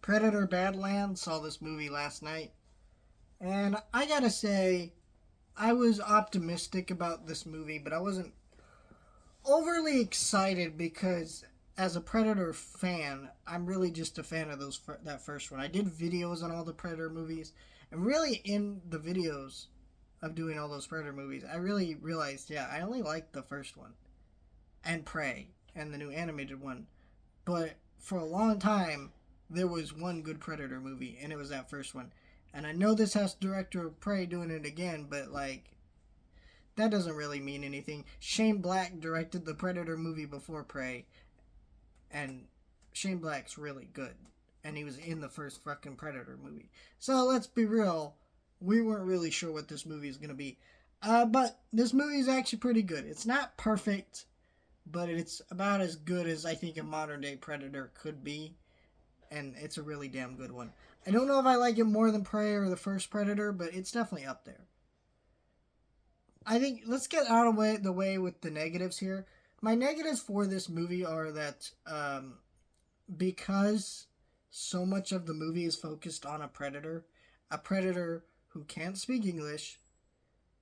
Predator BandLands. Saw this movie last night. And I gotta say, I was optimistic about this movie, but I wasn't overly excited because as a Predator fan, I'm really just a fan of that first one. I did videos on all the Predator movies, and really in the videos of doing all those Predator movies, I really realized, yeah, I only liked the first one and Prey and the new animated one. But for a long time, there was one good Predator movie, and it was that first one. And I know this has director of Prey doing it again, but like that doesn't really mean anything. Shane Black directed the Predator movie before Prey, and Shane Black's really good, and he was in the first fucking Predator movie. So let's be real, we weren't really sure what this movie is gonna be. But this movie is actually pretty good. It's not perfect, but it's about as good as I think a modern day Predator could be, and it's a really damn good one. I don't know if I like it more than Prey or the first Predator, but it's definitely up there. I think let's get out of the way with the negatives here. My negatives for this movie are that because so much of the movie is focused on a predator who can't speak English,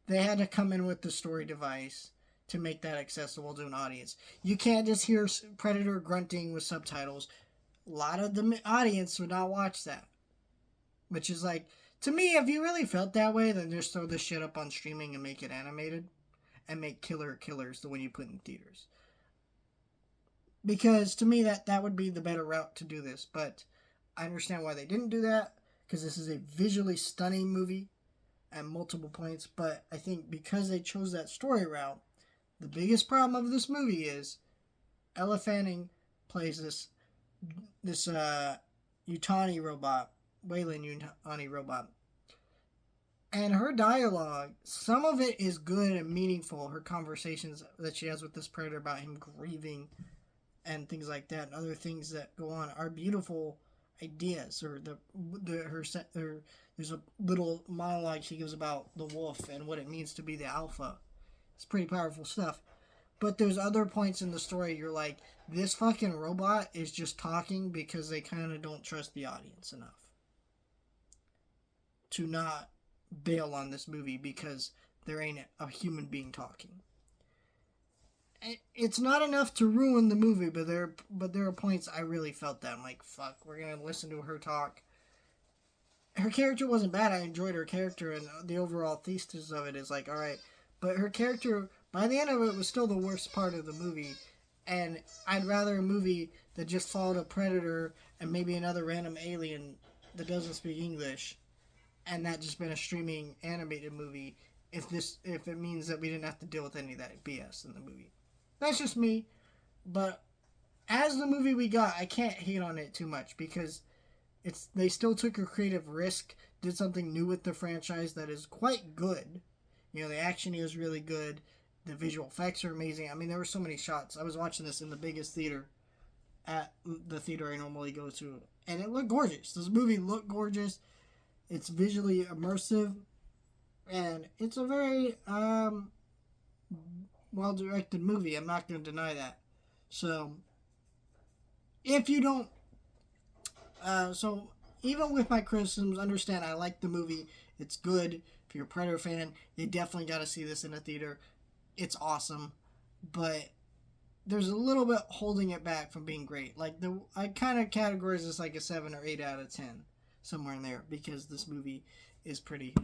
they had to come in with the story device to make that accessible to an audience. You can't just hear Predator grunting with subtitles. A lot of the audience would not watch that. Which is like, to me, if you really felt that way, then just throw this shit up on streaming and make it animated. And make Killers the one you put in theaters. Because to me, that would be the better route to do this. But I understand why they didn't do that. Because this is a visually stunning movie at multiple points. But I think because they chose that story route, the biggest problem of this movie is Ella Fanning plays this Utani robot, Wayland Utani robot. And her dialogue, some of it is good and meaningful. Her conversations that she has with this predator about him grieving and things like that, and other things that go on are beautiful ideas. Or there's a little monologue she gives about the wolf and what it means to be the alpha. It's pretty powerful stuff. But there's other points in the story you're like, this fucking robot is just talking because they kind of don't trust the audience enough to not bail on this movie because there ain't a human being talking. It's not enough to ruin the movie, but there are points I really felt that I'm like, fuck, we're gonna listen to her talk. Her character wasn't bad. I enjoyed her character, and the overall thesis of it is like, all right, but her character by the end of it was still the worst part of the movie. And I'd rather a movie that just followed a predator and maybe another random alien that doesn't speak English, and that just been a streaming animated movie if it means that we didn't have to deal with any of that BS in the movie. That's just me. But as the movie we got, I can't hate on it too much because they still took a creative risk, did something new with the franchise that is quite good. You know, the action is really good. The visual effects are amazing. I mean, there were so many shots. I was watching this in the biggest theater at the theater I normally go to, and it looked gorgeous. This movie looked gorgeous. It's visually immersive, and it's a very well-directed movie. I'm not going to deny that. So, if you don't... so, even with my criticisms, understand I like the movie. It's good. If you're a Predator fan, you definitely got to see this in a theater. It's awesome, but there's a little bit holding it back from being great. Like, I kind of categorize this like a 7 or 8 out of 10. Somewhere in there, because this movie is pretty